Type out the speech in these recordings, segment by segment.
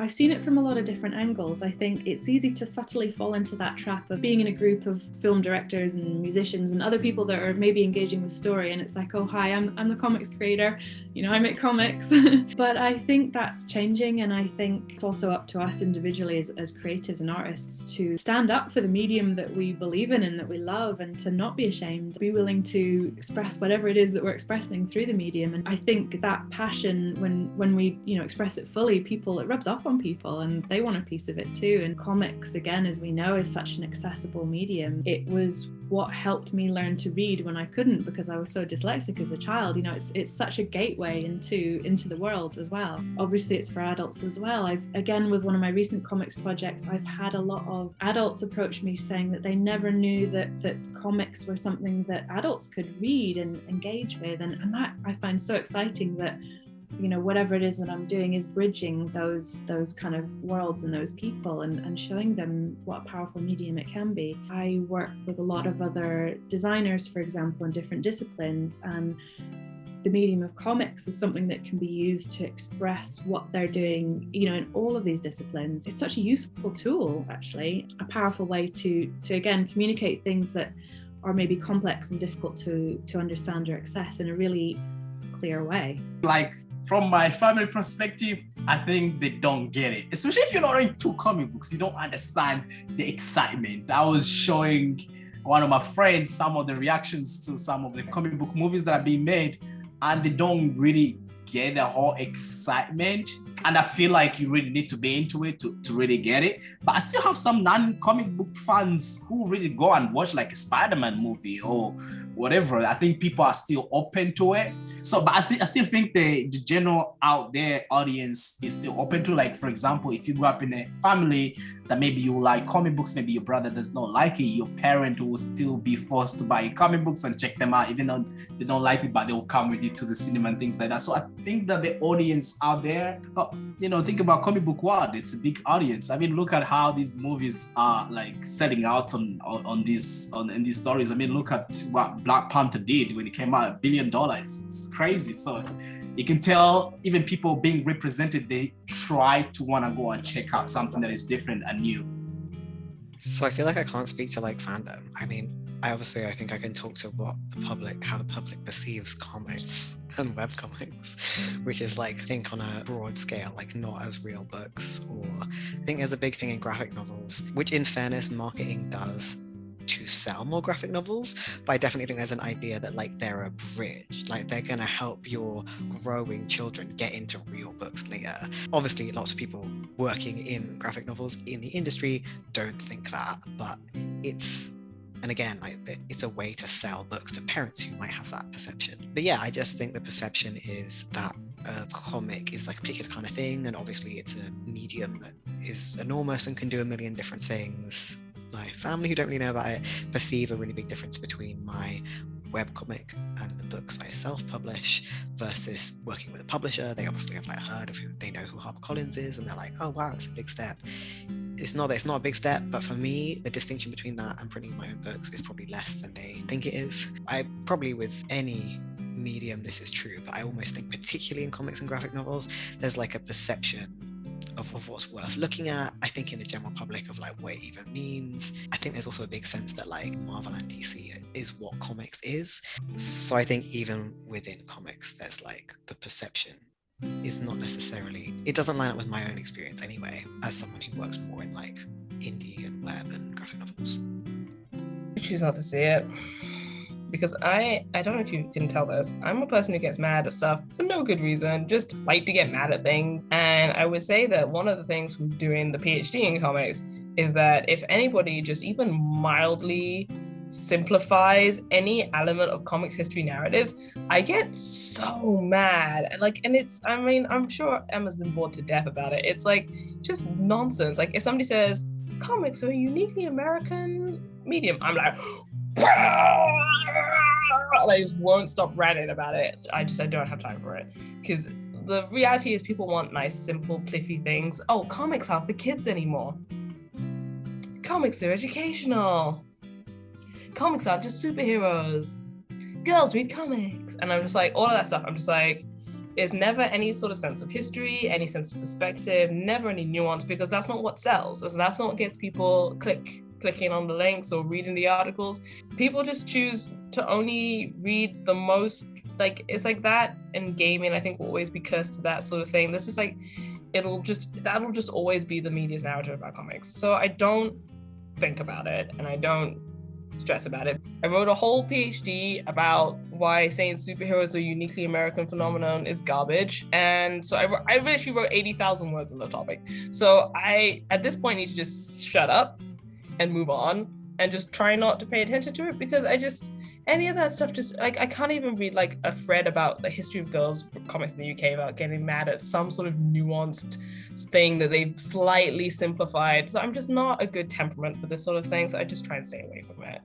I've seen it from a lot of different angles. I think it's easy to subtly fall into that trap of being in a group of film directors and musicians and other people that are maybe engaging with story, and it's like, oh hi, I'm the comics creator, you know, I make comics. But I think that's changing, and I think it's also up to us individually as creatives and artists to stand up for the medium that we believe in and that we love, and to not be ashamed, be willing to express whatever it is that we're expressing through the medium. And I think that passion, when we, you know, express it fully, it rubs off on people and they want a piece of it too. And comics, again, as we know, is such an accessible medium. It was what helped me learn to read when I couldn't, because I was so dyslexic as a child. You know, it's such a gateway into the world as well. Obviously it's for adults as well. Again, with one of my recent comics projects, I've had a lot of adults approach me saying that they never knew that comics were something that adults could read and engage with, and that I find so exciting, that, you know, whatever it is that I'm doing is bridging those kind of worlds and those people, and showing them what a powerful medium it can be. I work with a lot of other designers, for example, in different disciplines, and the medium of comics is something that can be used to express what they're doing, you know, in all of these disciplines. It's such a useful tool, actually, a powerful way to again communicate things that are maybe complex and difficult to understand or access in a really clear way. Like, from my family perspective, I think they don't get it. Especially if you're not into comic books, you don't understand the excitement. I was showing one of my friends some of the reactions to some of the comic book movies that are being made, and they don't really get the whole excitement. And I feel like you really need to be into it to really get it. But I still have some non-comic book fans who really go and watch like a Spider-Man movie or whatever. I think people are still open to it. So, but I still think the general out there audience is still open to, like, for example, if you grew up in a family that maybe you like comic books, maybe your brother does not like it, your parent will still be forced to buy comic books and check them out, even though they don't like it, but they will come with you to the cinema and things like that. So I think that the audience out there, you know, think about comic book world, it's a big audience. I mean, look at how these movies are like setting out in these stories. I mean, look at what Black Panther did when it came out, $1 billion. It's crazy. So you can tell even people being represented, they try to want to go and check out something that is different and new. So I feel like I can't speak to like fandom. I mean, I think I can talk to how the public perceives comics and webcomics, which is like, think on a broad scale, like not as real books. Or I think there's a big thing in graphic novels, which in fairness, marketing does to sell more graphic novels, but I definitely think there's an idea that like they're a bridge, like they're going to help your growing children get into real books later. Obviously, lots of people working in graphic novels in the industry don't think that, but it's a way to sell books to parents who might have that perception. But yeah, I just think the perception is that a comic is like a particular kind of thing, and obviously it's a medium that is enormous and can do a million different things. My family, who don't really know about it, perceive a really big difference between my webcomic and the books I self-publish versus working with a publisher. They obviously have like heard of they know who HarperCollins is, and they're like, oh wow, it's a big step. It's not a big step, but for me, the distinction between that and printing my own books is probably less than they think it is. I probably, with any medium, this is true, but I almost think particularly in comics and graphic novels, there's like a perception of what's worth looking at. I think in the general public of like what it even means. I think there's also a big sense that like Marvel and DC is what comics is. So I think even within comics, there's like the perception is not necessarily, it doesn't line up with my own experience anyway, as someone who works more in like indie and web and graphic novels. I choose not to see it. Because I don't know if you can tell this, I'm a person who gets mad at stuff for no good reason, just like to get mad at things. And I would say that one of the things from doing the PhD in comics is that if anybody just even mildly simplifies any element of comics history narratives, I get so mad. I'm sure Emma's been bored to death about it. It's like just nonsense. Like if somebody says, comics are a uniquely American medium, I'm like, I just won't stop ranting about it. I don't have time for it, because the reality is people want nice, simple, pliffy things. Oh, comics aren't for kids anymore. Comics are educational. Comics aren't just superheroes. Girls read comics. And I'm just like, all of that stuff, I'm just like, is never any sort of sense of history, any sense of perspective, never any nuance, because that's not what sells. So that's not what gets people clicking on the links or reading the articles. People just choose to only read the most, like, it's like that in gaming, I think will always be cursed to that sort of thing. That's just like, that'll just always be the media's narrative about comics. So I don't think about it and I don't stress about it. I wrote a whole PhD about why saying superheroes are a uniquely American phenomenon is garbage. And so I literally wrote 80,000 words on the topic. So I, at this point, need to just shut up and move on and just try not to pay attention to it, because any of that stuff just, like, I can't even read like a thread about the history of girls comics in the UK about getting mad at some sort of nuanced thing that they've slightly simplified. So I'm just not a good temperament for this sort of thing. So I just try and stay away from it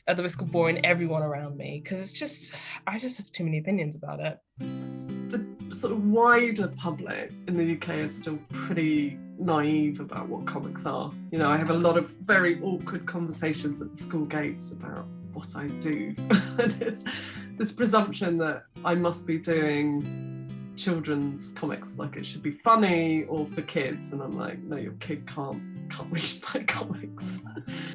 at the risk of boring everyone around me, because I just have too many opinions about it. The sort of wider public in the UK is still pretty naive about what comics are. You know, I have a lot of very awkward conversations at the school gates about what I do. And it's this presumption that I must be doing children's comics, like it should be funny or for kids. And I'm like, no, your kid can't read my comics.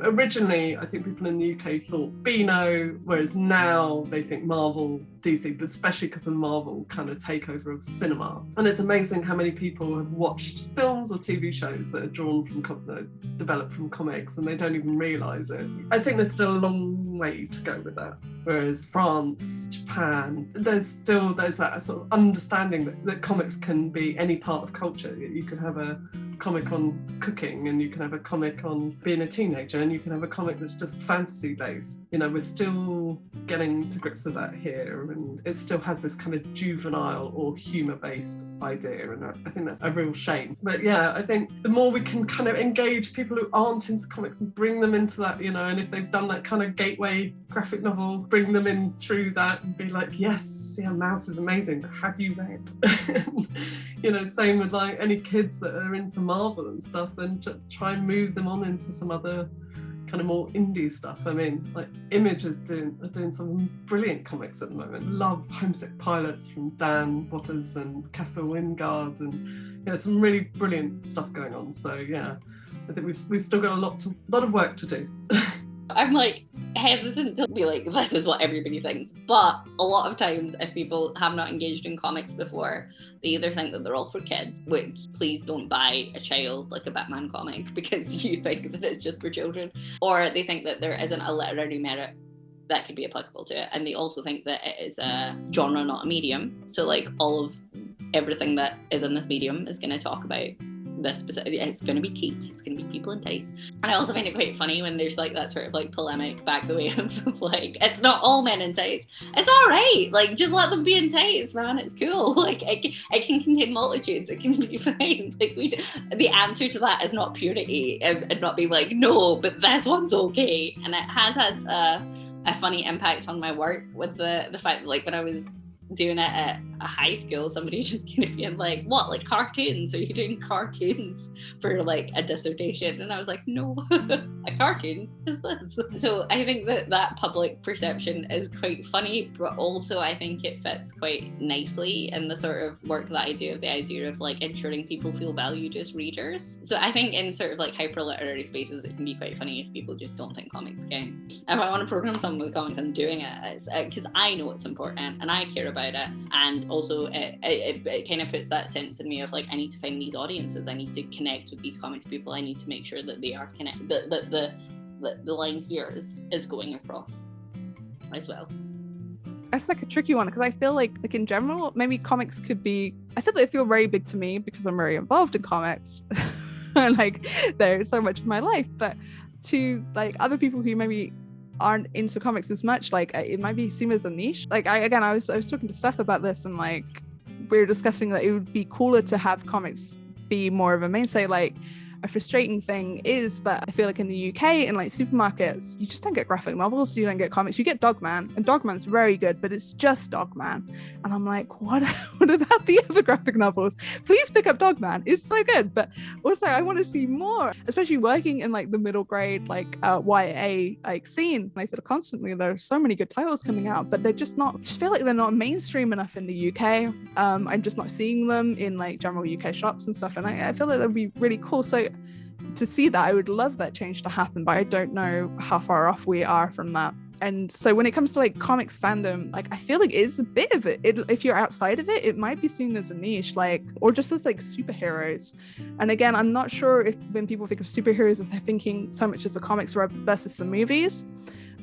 Originally, I think people in the UK thought Beano, whereas now they think Marvel, DC, but especially because of Marvel kind of takeover of cinema. And it's amazing how many people have watched films or TV shows that are drawn from, developed from comics, and they don't even realise it. I think there's still a long way to go with that. Whereas France, Japan, there's that sort of understanding that comics can be any part of culture. You could have a comic on cooking, and you can have a comic on being a teenager, and you can have a comic that's just fantasy based. You know, we're still getting to grips with that here, and it still has this kind of juvenile or humour based idea, and I think that's a real shame. But yeah, I think the more we can kind of engage people who aren't into comics and bring them into that, you know, and if they've done that kind of gateway graphic novel, bring them in through that and be like, yes, yeah, Mouse is amazing, but have you read? You know, same with like any kids that are into Marvel and stuff, then try and move them on into some other kind of more indie stuff. I mean, like Image are doing some brilliant comics at the moment. Love Homesick Pilots from Dan Waters and Casper Wingard, and you know, some really brilliant stuff going on. So yeah, I think we've still got a lot of work to do. I'm like hesitant to be like, this is what everybody thinks. But a lot of times, if people have not engaged in comics before, they either think that they're all for kids, which please don't buy a child like a Batman comic because you think that it's just for children, or they think that there isn't a literary merit that could be applicable to it. And they also think that it is a genre, not a medium. So like all of everything that is in this medium is going to talk about this specific, it's going to be keeps, it's going to be people in tights. And I also find it quite funny when there's like that sort of like polemic back the way of like, it's not all men in tights. It's all right, like just let them be in tights, man, it's cool. Like it can contain multitudes, it can be fine. Like the answer to that is not purity and not being like, no, but this one's okay. And it has had a funny impact on my work with the fact that like when I was doing it at a high school, somebody just kind of being like, what, like cartoons? Are you doing cartoons for like a dissertation? And I was like, no, a cartoon is this. So I think that public perception is quite funny, but also I think it fits quite nicely in the sort of work that I do, of the idea of like ensuring people feel valued as readers. So I think in sort of like hyper literary spaces, it can be quite funny if people just don't think comics count. If I want to program someone with comics, I'm doing it because I know it's important and I care about it, and also it kind of puts that sense in me of like, I need to find these audiences, I need to connect with these comics people, I need to make sure that they are connected, that the line here is going across as well. That's like a tricky one, because I feel like in general, maybe comics could be, I feel they feel very big to me because I'm very involved in comics and like they're so much of my life, but to like other people who maybe aren't into comics as much, like it might be seen as a niche. Like I was talking to Steph about this, and like we were discussing that it would be cooler to have comics be more of a mainstay. Like a frustrating thing is that I feel like in the UK, in like supermarkets, you just don't get graphic novels, you don't get comics. You get Dogman, and Dogman's very good, but it's just Dogman. And I'm like, what about the other graphic novels? Please pick up Dogman. It's so good. But also I want to see more, especially working in like the middle grade, like YA like scene. I feel constantly there's so many good titles coming out, but they're just not, I just feel like they're not mainstream enough in the UK. I'm just not seeing them in like general UK shops and stuff. And I feel like that'd be really cool. So to see that, I would love that change to happen, but I don't know how far off we are from that. And so when it comes to like comics fandom, like I feel like it is a bit of it. If you're outside of it, it might be seen as a niche, like, or just as like superheroes. And again, I'm not sure if when people think of superheroes, if they're thinking so much as the comics versus the movies.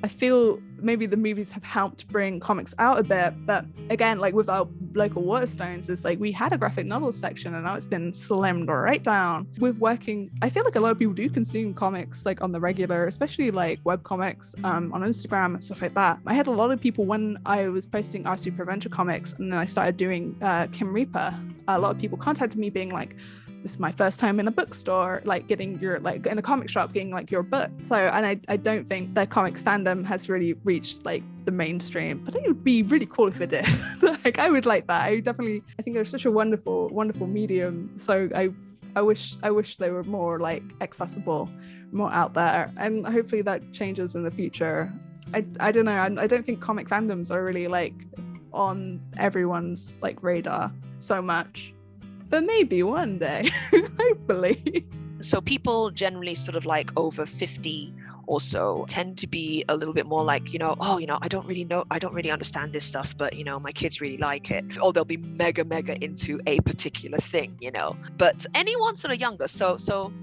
I feel maybe the movies have helped bring comics out a bit, but again, like with our local Waterstones, it's like we had a graphic novel section and now it's been slimmed right down. With working, I feel like a lot of people do consume comics like on the regular, especially like web comics on Instagram and stuff like that. I had a lot of people when I was posting our Super Adventure comics and then I started doing Kim Reaper, a lot of people contacted me being like, this is my first time in a bookstore, like getting your, like in a comic shop, getting like your book. So, and I don't think that comics fandom has really reached like the mainstream, but it would be really cool if it did. Like I would like that. I think they're such a wonderful medium. So I wish they were more like accessible, more out there, and hopefully that changes in the future. I don't know. I don't think comic fandoms are really like on everyone's like radar so much. But maybe one day, hopefully. So people generally sort of like over 50 or so tend to be a little bit more like, I don't really understand this stuff, but my kids really like it. Or they'll be mega into a particular thing, But anyone sort of younger, so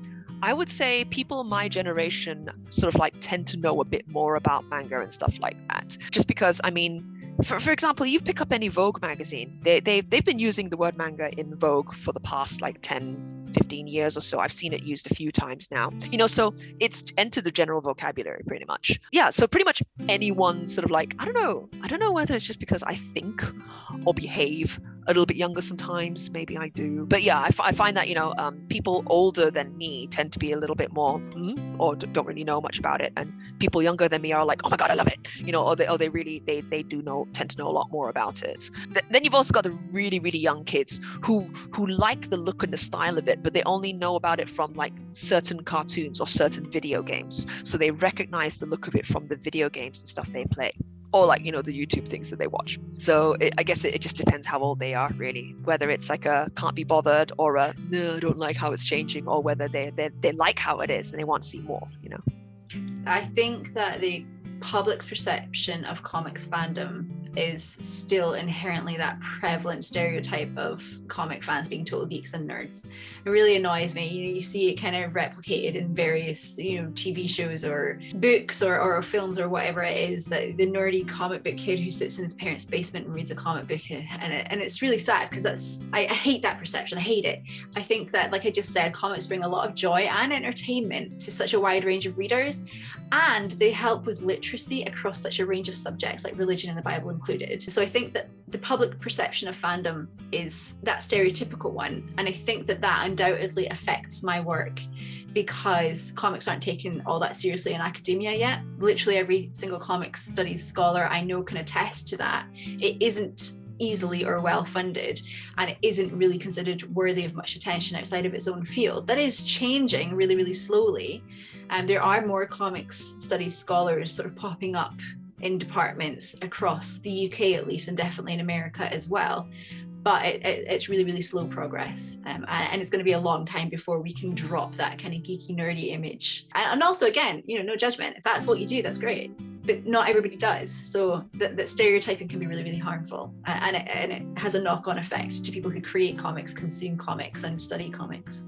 I would say people my generation sort of like tend to know a bit more about manga and stuff like that. Just because, for example, you pick up any Vogue magazine, they've been using the word manga in Vogue for the past like 10-15 years or so. I've seen it used a few times now, so it's entered the general vocabulary pretty much. Yeah, so pretty much anyone sort of like, I don't know whether it's just because I think or behave a little bit younger sometimes, maybe I do, but yeah, I find that people older than me tend to be a little bit more or don't really know much about it, and people younger than me are like, oh my god, I love it, or they really tend to know a lot more about it. Then you've also got the really young kids who like the look and the style of it, but they only know about it from like certain cartoons or certain video games, so they recognize the look of it from the video games and stuff they play, or like the YouTube things that they watch. So I guess it just depends how old they are, really, whether it's like a can't be bothered or a no, I don't like how it's changing, or whether they like how it is and they want to see more. I think that the public's perception of comics fandom is still inherently that prevalent stereotype of comic fans being total geeks and nerds. It really annoys me. You see it kind of replicated in various TV shows or books or films or whatever it is, that the nerdy comic book kid who sits in his parents' basement and reads a comic book, and it's really sad because I hate that perception. I hate it. I think that, like I just said, comics bring a lot of joy and entertainment to such a wide range of readers, and they help with literacy across such a range of subjects like religion and the Bible included. So I think that the public perception of fandom is that stereotypical one, and I think that undoubtedly affects my work because comics aren't taken all that seriously in academia yet. Literally every single comics studies scholar I know can attest to that. It isn't easily or well funded, and it isn't really considered worthy of much attention outside of its own field. That is changing really slowly, and there are more comics studies scholars sort of popping up in departments across the UK at least, and definitely in America as well. But it's really slow progress, and it's going to be a long time before we can drop that kind of geeky nerdy image. And also, again, no judgment. If that's what you do, that's great, but not everybody does. So that stereotyping can be really harmful, and it has a knock-on effect to people who create comics, consume comics, and study comics.